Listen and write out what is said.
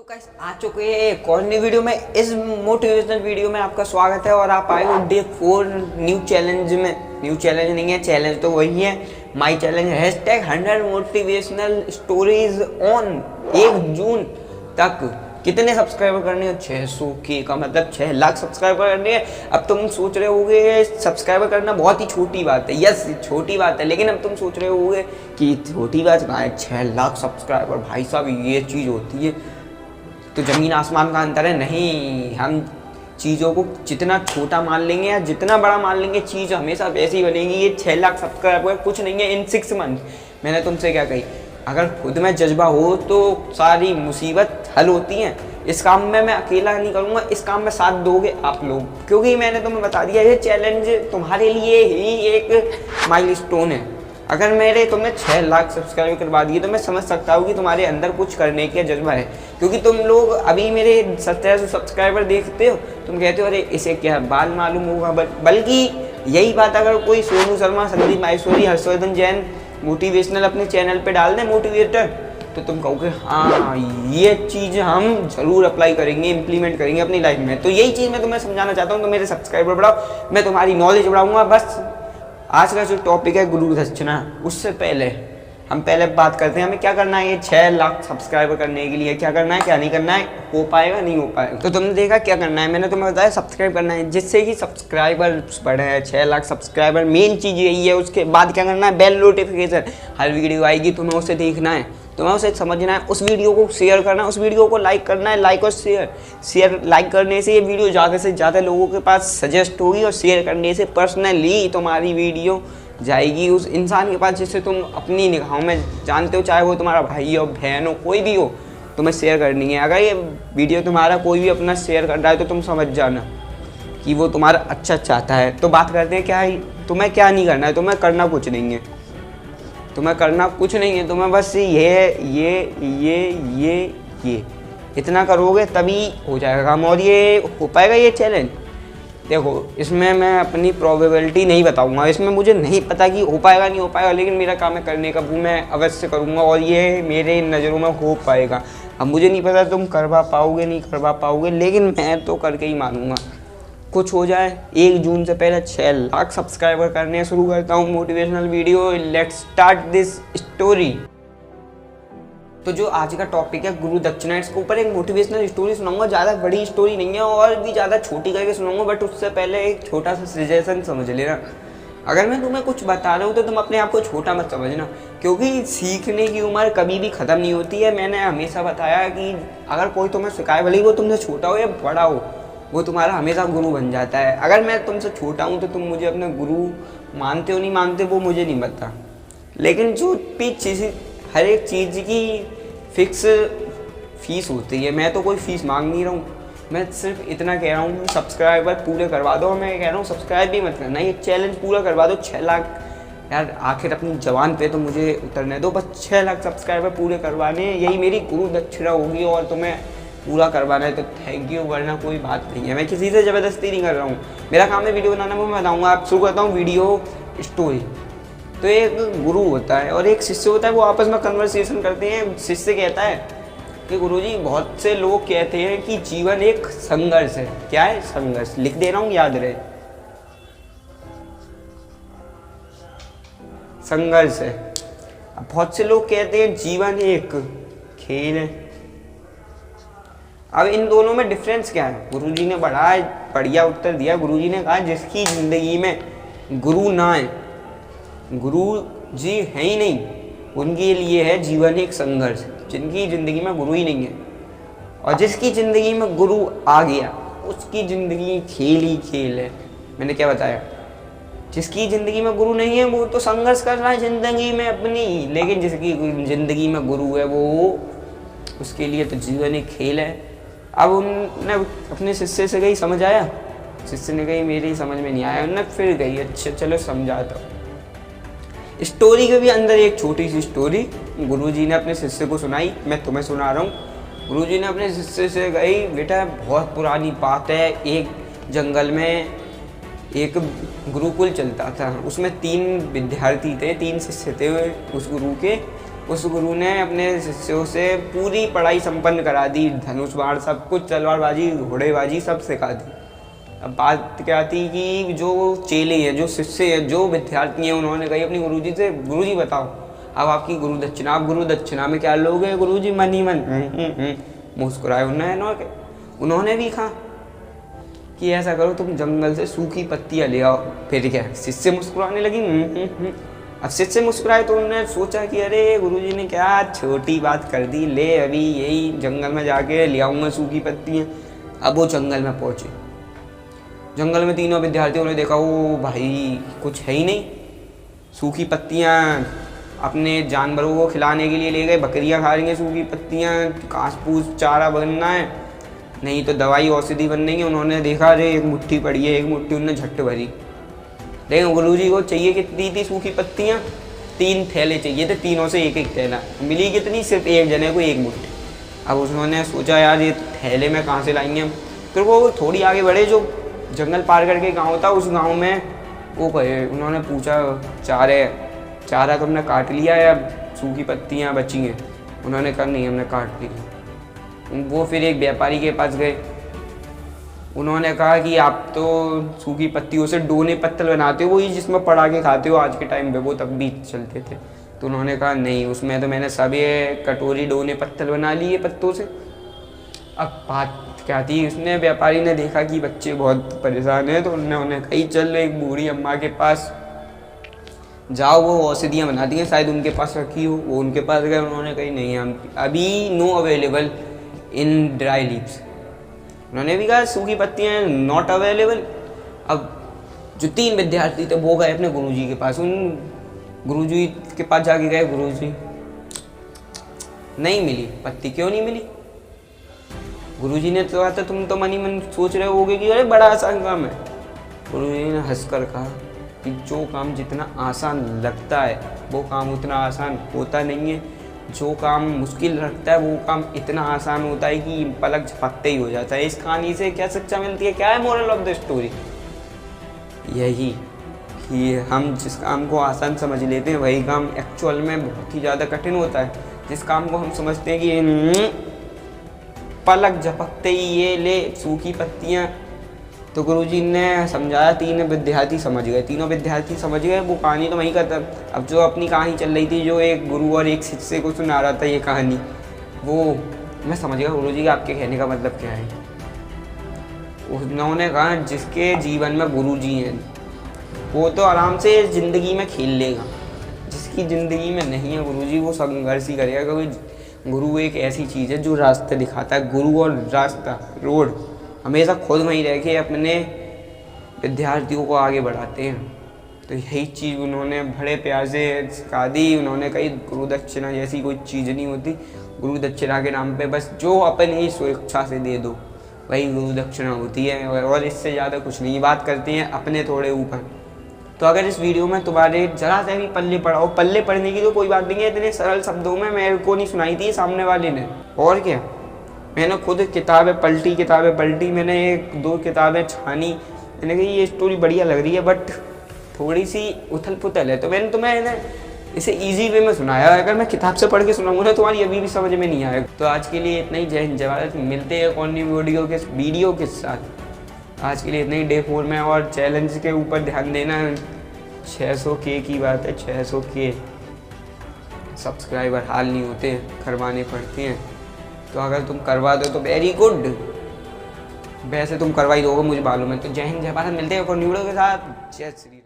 तो गाइस आ चुके हैं एक और नई वीडियो में। इस मोटिवेशनल वीडियो में आपका स्वागत है और आप आए हो डे 4 न्यू चैलेंज में। न्यू चैलेंज नहीं है, चैलेंज तो वही है, माई challenge hashtag 100 motivational stories on 1 जून तक। कितने सब्सक्राइबर करने हैं? 600 के का मतलब 6 लाख सब्सक्राइबर करने हैं। अब तुम सोच रहे होगे सब्सक्राइबर करना बहुत ही छोटी बात है। यस, छोटी बात है, लेकिन अब तुम सोच रहे होगे कि छोटी बात कहाँ है, 6 लाख सब्सक्राइबर, भाई साहब ये चीज़ होती है तो ज़मीन आसमान का अंतर है। नहीं, हम चीज़ों को जितना छोटा मान लेंगे या जितना बड़ा मान लेंगे, चीज़ हमेशा वैसी ही बनेगी। ये 6 लाख सब्सक्राइबर कुछ नहीं है इन 6 मंथ। मैंने तुमसे क्या कही, अगर खुद में जज्बा हो तो सारी मुसीबत हल होती हैं। इस काम में मैं अकेला नहीं करूँगा, इस काम में साथ दोगे आप लोग, क्योंकि मैंने तुम्हें बता दिया ये चैलेंज तुम्हारे लिए ही एक माइलस्टोन है। अगर तुमने 6 लाख सब्सक्राइब करवा दिए तो मैं समझ सकता हूँ कि तुम्हारे अंदर कुछ करने का जज्बा है, क्योंकि तुम लोग अभी मेरे 1700 सब्सक्राइबर देखते हो, तुम कहते हो अरे इसे क्या बाल मालूम होगा। बल्कि यही बात अगर कोई सोनू शर्मा, संदीप माहेश्वरी, हर्षवर्धन जैन मोटिवेशनल अपने चैनल पे डाल दें मोटिवेटर, तो तुम कहोगे हाँ ये चीज़ हम ज़रूर अप्लाई करेंगे, इम्प्लीमेंट करेंगे अपनी लाइफ में। तो यही चीज़ मैं तुम्हें समझाना चाहता हूँ। तो मेरे सब्सक्राइबर बढ़ाओ, मैं तुम्हारी नॉलेज बढ़ाऊँगा। बस आज का जो टॉपिक है गुरु दक्षिणा, उससे पहले हम बात करते हैं हमें क्या करना है। ये 6 लाख सब्सक्राइबर करने के लिए क्या करना है, क्या नहीं करना है, हो पाएगा नहीं हो पाएगा। तो तुमने देखा क्या करना है, मैंने तुम्हें बताया सब्सक्राइब करना है, जिससे कि सब्सक्राइबर्स बढ़े हैं। 6 लाख सब्सक्राइबर मेन चीज़ यही है। उसके बाद क्या करना है, बेल नोटिफिकेशन, हर वीडियो आएगी तुम्हें उसे देखना है, तुम्हें उसे समझना है, उस वीडियो को शेयर करना है, उस वीडियो को लाइक करना है। लाइक और शेयर लाइक करने से ये वीडियो ज़्यादा से ज़्यादा लोगों के पास सजेस्ट होगी, और शेयर करने से पर्सनली तुम्हारी वीडियो जाएगी उस इंसान के पास जिससे तुम अपनी निगाहों में जानते हो, चाहे वो तुम्हारा भाई हो, बहन हो, कोई भी हो, तुम्हें शेयर करनी है। अगर ये वीडियो तुम्हारा कोई भी अपना शेयर कर रहा है तो तुम समझ जाना कि वो तुम्हारा अच्छा चाहता है। तो बात करते हैं क्या तुम्हें क्या नहीं करना है। तुम्हें करना कुछ नहीं है, तुम्हें करना कुछ नहीं है, तुम्हें बस ये इतना करोगे तभी हो जाएगा काम। और ये हो पाएगा ये चैलेंज। देखो, इसमें मैं अपनी प्रोबेबिलिटी नहीं बताऊंगा, इसमें मुझे नहीं पता कि हो पाएगा नहीं हो पाएगा, लेकिन मेरा काम है करने का, वो मैं अवश्य करूंगा और ये मेरे नज़रों में हो पाएगा। अब मुझे नहीं पता तुम करवा पाओगे नहीं करवा पाओगे, लेकिन मैं तो करके ही मानूंगा। कुछ हो जाए, 1 जून से पहले 6 लाख सब्सक्राइबर करने शुरू करता हूँ motivational video. Let's start this story. तो जो आज का टॉपिक है गुरु दक्षिणा, इसके ऊपर एक मोटिवेशनल स्टोरी सुनाऊंगा। ज़्यादा बड़ी स्टोरी नहीं है और भी ज़्यादा छोटी करके सुनाऊंगा, बट उससे पहले एक छोटा सा सजेशन समझ लेना। अगर मैं तुम्हें कुछ बता रहा हूँ तो तुम अपने आप को छोटा मत समझना, क्योंकि सीखने की उम्र कभी भी ख़त्म नहीं होती है। मैंने हमेशा बताया कि अगर कोई तुम्हें सिखाए, भले ही वो तुमसे छोटा हो या बड़ा हो, वो तुम्हारा हमेशा गुरु बन जाता है। अगर मैं तुमसे छोटा हूँ तो तुम मुझे अपने गुरु मानते हो नहीं मानते वो मुझे नहीं पता, लेकिन जो भी चीज़, हर एक चीज़ की फिक्स फीस होती है। मैं तो कोई फ़ीस मांग नहीं रहा हूँ, मैं सिर्फ इतना कह रहा हूँ सब्सक्राइबर पूरे करवा दो। मैं कह रहा हूँ सब्सक्राइब भी मत करना, ये चैलेंज पूरा करवा दो। 6 लाख यार, आखिर अपनी जवान पे तो मुझे उतरने दो। बस 6 लाख सब्सक्राइबर पूरे करवाने, यही मेरी गुरु दक्षिणा होगी और तुम्हें पूरा करवाना है तो थैंक यू, वरना कोई बात नहीं है। मैं किसी से ज़बरदस्ती नहीं कर रहा हूँ, मेरा काम है वीडियो बनाना, वो मैं बताऊँगा। आप शुरू करता हूँ वीडियो स्टोरी। तो एक गुरु होता है और एक शिष्य होता है, वो आपस में कन्वर्सेशन करते हैं। शिष्य कहता है कि गुरुजी, बहुत से लोग कहते हैं कि जीवन एक संघर्ष है। क्या है? संघर्ष। लिख दे रहा हूँ, याद रहे, संघर्ष है। अब बहुत से लोग कहते हैं जीवन एक खेल है। अब इन दोनों में डिफरेंस क्या है? गुरुजी ने बड़ा बढ़िया उत्तर दिया। गुरुजी ने कहा जिसकी जिंदगी में गुरु ना है, गुरु जी है ही नहीं, उनके लिए है जीवन एक संघर्ष। जिनकी ज़िंदगी में गुरु ही नहीं है, और जिसकी ज़िंदगी में गुरु आ गया उसकी ज़िंदगी खेल ही खेल है। मैंने क्या बताया? जिसकी ज़िंदगी में गुरु नहीं है वो तो संघर्ष कर रहा है ज़िंदगी में अपनी, लेकिन जिसकी ज़िंदगी में गुरु है वो, उसके लिए तो जीवन एक खेल है। अब उनने अपने शिष्य से गई, समझ आया? शिष्य ने कही मेरी समझ में नहीं आया। उन्होंने फिर गई, अच्छा चलो समझाता हूँ। स्टोरी के भी अंदर एक छोटी सी स्टोरी गुरुजी ने अपने शिष्य को सुनाई, मैं तुम्हें सुना रहा हूँ। गुरुजी ने अपने शिष्य से कही, बेटा बहुत पुरानी बात है, एक जंगल में एक गुरुकुल चलता था, उसमें 3 विद्यार्थी थे, 3 शिष्य थे उस गुरु के। उस गुरु ने अपने शिष्यों से पूरी पढ़ाई संपन्न करा दी, धनुष बाण सब कुछ, तलवारबाजी घोड़ेबाजी सब सिखा दी। अब बात क्या थी कि जो चेले हैं, जो शिष्य हैं, जो विद्यार्थी हैं, उन्होंने कही अपनी गुरुजी से, गुरुजी बताओ अब आपकी गुरु दक्षिणा, आप गुरु दक्षिणा में क्या लोगे? गुरुजी मन ही मन मुस्कुराए उन्होंने भी कहा कि ऐसा करो तुम जंगल से सूखी पत्तियां ले आओ। फिर क्या, शिष्य मुस्कुराने लगी। अब शिष्य मुस्कुराए तो उन्होंने सोचा कि अरे गुरुजी ने क्या छोटी बात कर दी, ले अभी यही जंगल में जाके ले आऊँगा सूखी पत्तियाँ। अब वो जंगल में पहुँचे। जंगल में तीनों विद्यार्थियों ने देखा ओ भाई कुछ है ही नहीं, सूखी पत्तियाँ अपने जानवरों को खिलाने के लिए ले गए, बकरियाँ खा रही हैं सूखी पत्तियाँ, घास फूस चारा बनना है, नहीं तो दवाई औषधि बनेंगी। उन्होंने देखा अरे एक मुट्ठी पड़ी है, एक मुट्ठी उन्होंने झट भरी। लेकिन गुरुजी को चाहिए कितनी थी सूखी पत्तियाँ? 3 थैले चाहिए थे, तीनों से एक एक थैला। मिली कितनी? सिर्फ एक जने को एक मुट्ठी। अब उन्होंने सोचा यार ये थैले में कहाँ से लाएंगे हम। फिर वो थोड़ी आगे बढ़े, जो जंगल पार करके गाँव था, उस गाँव में वो कहे, उन्होंने पूछा चारा तुमने काट लिया या सूखी पत्तियाँ बची हैं? उन्होंने कहा नहीं हमने काट ली। वो फिर एक व्यापारी के पास गए। उन्होंने कहा कि आप तो सूखी पत्तियों से डोने पत्तल बनाते हो, वही जिसमें पड़ा के खाते हो आज के टाइम पे, वो तब भी चलते थे। तो उन्होंने कहा नहीं, उसमें तो मैंने सब ये कटोरी डोने पत्तल बना लिए पत्तों से। अब बात क्या थी, उसने व्यापारी ने देखा कि बच्चे बहुत परेशान हैं, तो उन्होंने कही चल एक बूढ़ी अम्मा के पास जाओ, वो औषधियाँ बनाती हैं, शायद उनके पास रखी हो। वो उनके पास गए। उन्होंने कही नहीं हम अभी no available in dry leaves. उन्होंने भी कहा सूखी पत्तियाँ नॉट अवेलेबल। अब जो 3 विद्यार्थी थे वो गए अपने गुरुजी के पास। उन गुरुजी के पास जाके गए, गुरुजी नहीं मिली पत्ती। क्यों नहीं मिली? गुरुजी ने तो कहा था तुम तो मन ही मन सोच रहे होगे कि अरे बड़ा आसान काम है। गुरुजी ने हंसकर कहा कि जो काम जितना आसान लगता है वो काम उतना आसान होता नहीं है, जो काम मुश्किल रखता है वो काम इतना आसान होता है कि पलक झपकते ही हो जाता है। इस कहानी से क्या शिक्षा मिलती है? क्या है मोरल ऑफ द स्टोरी? यही कि हम जिस काम को आसान समझ लेते हैं वही काम एक्चुअल में बहुत ही ज़्यादा कठिन होता है। जिस काम को हम समझते हैं कि पलक झपकते ही ये ले सूखी पत्तियाँ, तो गुरुजी ने समझाया, 3 विद्यार्थी समझ गए, तीनों विद्यार्थी समझ गए। वो कहानी तो वहीं खत्म। अब जो अपनी कहानी चल रही थी, जो एक गुरु और एक शिष्य को सुना रहा था ये कहानी, वो मैं समझ गया गुरुजी का आपके कहने का मतलब क्या है। उन्होंने कहा जिसके जीवन में गुरुजी हैं वो तो आराम से ज़िंदगी में खेल लेगा, जिसकी ज़िंदगी में नहीं है गुरुजी वो संघर्ष ही करेगा। क्योंकि गुरु एक ऐसी चीज़ है जो रास्ते दिखाता है। गुरु और रास्ता, रोड हमेशा खुद वहीं रह के अपने विद्यार्थियों को आगे बढ़ाते हैं। तो यही चीज़ उन्होंने बड़े प्यार से सिखा दी। उन्होंने कही गुरु दक्षिणा जैसी कोई चीज़ नहीं होती। गुरु दक्षिणा के नाम पे बस जो अपनी स्वेच्छा से दे दो वही गुरु दक्षिणा होती है, और इससे ज़्यादा कुछ नहीं। बात करते हैं अपने थोड़े ऊपर। तो अगर इस वीडियो में तुम्हारे जरा सा भी पल्ले पढ़ाओ, पल्ले पढ़ने की तो कोई बात नहीं है, इतने सरल शब्दों में मेरे को नहीं सुनाई थी सामने वाले ने। और क्या, मैंने खुद किताबें पलटी, मैंने 1-2 किताबें छानी। मैंने कहा ये स्टोरी बढ़िया लग रही है बट थोड़ी सी उथल पुथल है, तो मैंने तुम्हें इसे इजी वे में सुनाया। अगर मैं किताब से पढ़ के सुनाऊंगा ना तुम्हारी अभी भी समझ में नहीं आएगा। तो आज के लिए इतना ही। जय हिंद जय भारत। मिलते हैं कौन सी वीडियो के साथ। आज के लिए इतना ही डे 4 में। और चैलेंज के ऊपर ध्यान देना, 600K की बात है, 600K सब्सक्राइबर हाल नहीं होते, करवाने पड़ते हैं। तो अगर तुम करवा दो तो वेरी गुड, वैसे तुम करवा ही दोगे मुझे मालूम है। तो जय हिंद जय भारत। मिलते हैं कौन वीडियो के साथ। जय श्री राम।